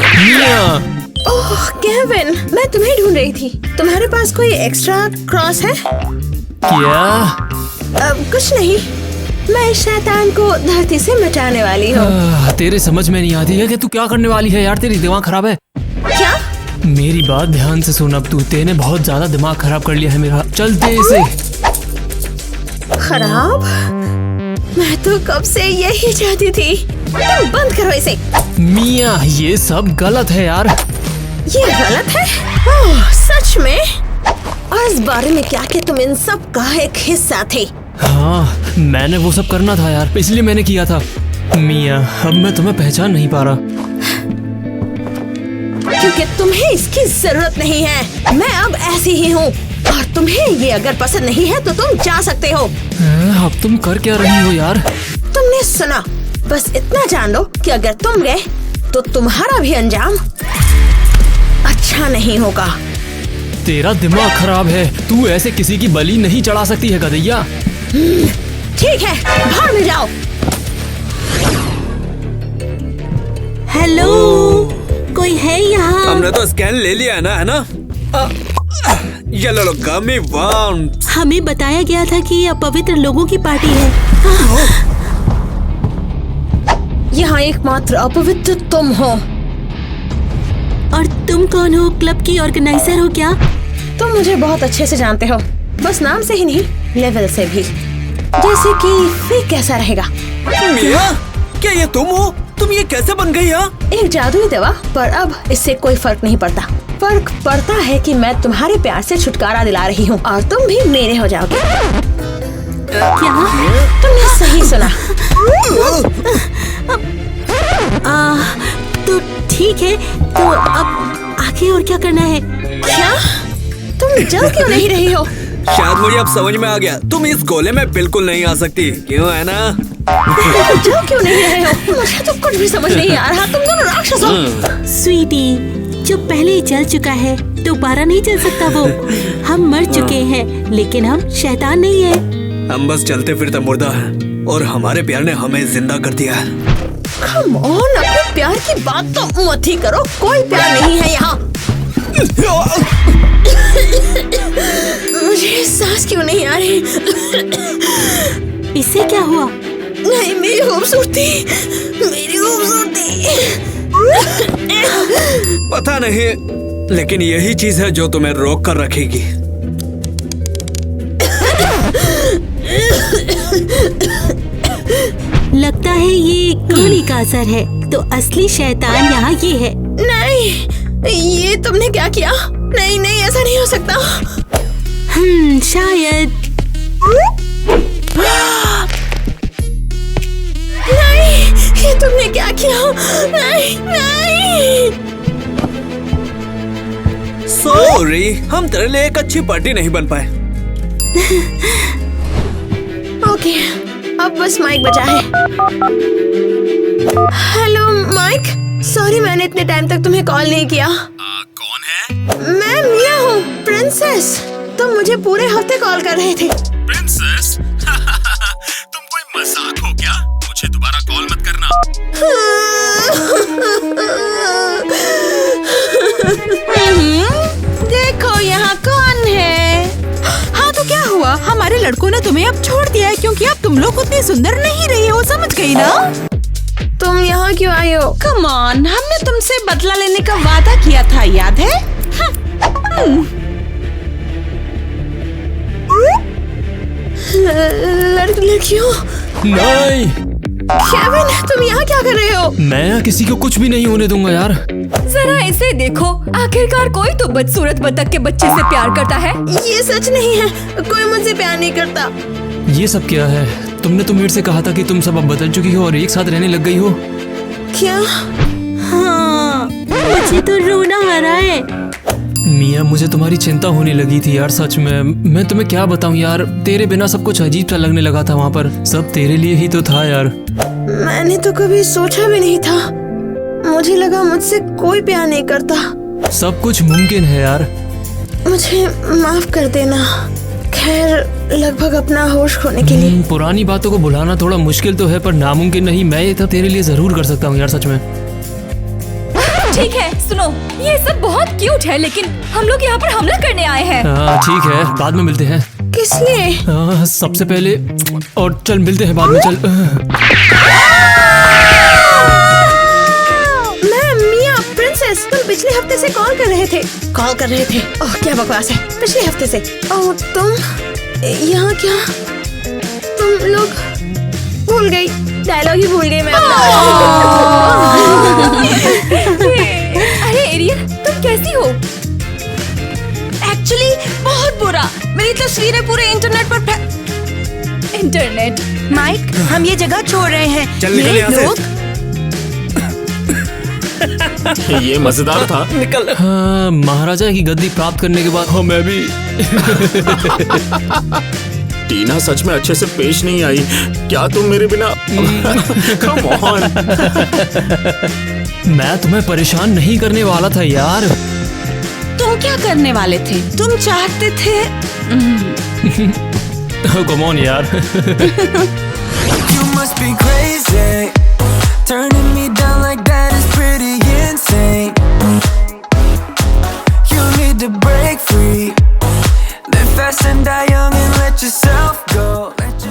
ओह केविन, मैं तुम्हें ढूंढ रही थी। तुम्हारे पास कोई एक्स्ट्रा क्रॉस है?
क्या?
कुछ नहीं, मैं इस शैतान को धरती से मिटाने वाली हूँ।
तेरे समझ में नहीं आती है कि तू क्या करने वाली है यार, तेरी दिमाग खराब है
क्या?
मेरी बात ध्यान से सुन, अब तेने बहुत ज्यादा दिमाग खराब कर लिया है मेरा। चलते इसे।
खराब? मैं तो कब से यही चाहती थी। तुम बंद करो इसे।
मिया ये सब गलत है यार।
ये गलत है? ओह सच में? और इस बारे में क्या कि तुम इन सब का एक हिस्सा थे?
हाँ मैंने वो सब करना था यार, इसलिए मैंने किया था। मिया अब मैं तुम्हें पहचान नहीं पा रहा।
क्योंकि तुम्हें इसकी जरूरत नहीं है। मैं अब ऐसी ही हूँ और तुम्हें ये अगर पसंद नहीं है तो तुम जा सकते हो।
अब तुम कर क्या रही हो यार?
तुमने सुना, बस इतना जान लो कि अगर तुम गए तो तुम्हारा भी अंजाम अच्छा नहीं होगा।
तेरा दिमाग खराब है, तू ऐसे किसी की बलि नहीं चढ़ा सकती है गधैया।
ठीक है, बाहर में जाओ। हेलो, कोई है यहाँ?
हमने तो स्कैन ले लिया है ना? ये लो गमी वर्म्स।
हमें बताया गया था कि ये अपवित्र लोगों की पार्टी है। यहाँ एकमात्र अपवित्र तुम हो। और तुम कौन हो? क्लब की ऑर्गेनाइजर हो क्या? तुम मुझे बहुत अच्छे से जानते हो, बस नाम से ही नहीं लेवल से भी। जैसे कि फिर कैसा रहेगा?
मिया, क्या ये तुम हो? तुम ये कैसे बन गई?
एक जादुई दवा, पर अब इससे कोई फर्क नहीं पड़ता। फर्क पड़ता है कि मैं तुम्हारे प्यार से छुटकारा दिला रही हूँ और तुम भी मेरे हो जाओगे। क्या? तुमने सही सुना। तो ठीक है, तो अब आगे और क्या करना है? क्या? तुम जल क्यों नहीं रही हो?
शायद मुझे अब समझ में आ गया, तुम इस गोले में बिल्कुल नहीं आ सकती, क्यों है ना?
जल क्यों नहीं रहे हो? मुझे तो कुछ भी समझ नहीं आ रहा। तुम दोनों राक्षस हो। स्वीटी, जो पहले ही जल चुका है दोबारा नहीं जल सकता वो। हम मर चुके हैं, लेकिन हम शैतान नहीं है।
हम बस चलते फिरते मुर्दा हैं और हमारे प्यार ने हमें जिंदा कर दिया है।
Come on, अपने प्यार की बात तो मत ही करो, कोई प्यार नहीं है यहाँ। मुझे सांस क्यों नहीं आ रही? इससे क्या हुआ? नहीं, मेरी खूबसूरती, मेरी खूबसूरती।
पता नहीं, लेकिन यही चीज है जो तुम्हें रोक कर रखेगी।
लगता है ये गोली का असर है, तो असली शैतान यहाँ ये है। नहीं, ये तुमने क्या किया? नहीं नहीं, ऐसा नहीं हो सकता। शायद। नहीं, ये तुमने क्या किया? नहीं नहीं।
सॉरी, हम तेरे लिए एक अच्छी पार्टी नहीं बन पाए।
ओके, अब बस माइक बचा है। हेलो माइक, सॉरी मैंने इतने टाइम तक तुम्हें कॉल नहीं किया।
कौन है?
मैं मिया हूँ, प्रिंसेस। तुम मुझे पूरे हफ्ते कॉल कर रहे थे।
प्रिंसेस? तुम कोई मजाक हो क्या? मुझे दोबारा कॉल मत करना।
देखो यहाँ कौन है। हाँ तो क्या हुआ? हमारे लड़कों ने तुम्हें अब छोड़ दिया है क्योंकि अब तुम लोग उतनी सुंदर नहीं रही हो, समझ गई ना?
तुम यहाँ क्यों आई हो?
कम ऑन, हमने तुमसे बदला लेने का वादा किया था, याद है?
लड़कियों?
नहीं।
केविन, तुम यहाँ क्या कर रहे हो?
मैं किसी को कुछ भी नहीं होने दूंगा यार।
जरा इसे देखो, आखिरकार कोई तो बदसूरत बतख के बच्चे से प्यार करता है।
ये सच नहीं है, कोई मुझसे प्यार नहीं करता।
ये सब क्या है? तुमने तो मेरे से कहा था कि तुम सब अब बदल चुकी हो और एक साथ रहने लग गई हो।
क्या? हाँ, मुझे तो रोना आ रहा है।
मिया, मुझे तुम्हारी चिंता होने लगी थी यार, सच में। मैं तुम्हें क्या बताऊं यार, तेरे बिना सब कुछ अजीब सा लगने लगा था वहाँ पर। सब तेरे लिए ही तो था यार।
मैंने तो कभी सोचा भी नहीं था। मुझे लगा मुझसे कोई प्यार नहीं करता।
सब कुछ मुमकिन है यार।
मुझे माफ कर देना। खैर, लगभग अपना होश खोने के लिए।
पुरानी बातों को भुलाना थोड़ा मुश्किल तो है, पर नामुमकिन नहीं। मैं ये सब तेरे लिए जरूर कर सकता हूँ यार, सच में।
ठीक है, सुनो, ये सब बहुत क्यूट है, लेकिन हम लोग यहाँ पर हमला करने आए हैं।
ठीक है, बाद में मिलते हैं।
किस लिए?
सबसे पहले, और चल मिलते हैं बाद में, चल।
प्रिंसेस, तुम पिछले हफ्ते से कॉल कर रहे थे। ओह, क्या बकवास है। पिछले हफ्ते से। ओह, तुम यहाँ क्या? तुम लोग भूल गई, डायलॉग ही भूल गई मैं अपना।
अरे एरियल, तुम कैसी हो?
एक्चुअली बहुत बुरा। मेरी तस्वीरें पूरे इंटरनेट पर
इंटरनेट।
माइक, हम ये जगह छोड़ रहे हैं।
चल निकल यहाँ से।
ये मजेदार था।
निकल। हाँ, महाराजा की गद्दी प्राप्त करने के बाद मैं भी।
टीना सच में अच्छे से पेश नहीं आई। क्या तुम मेरे बिना? Come on.
मैं तुम्हें परेशान नहीं करने वाला था यार।
तुम क्या करने वाले थे? तुम चाहते थे।
कम ऑन यार।
You must be crazy.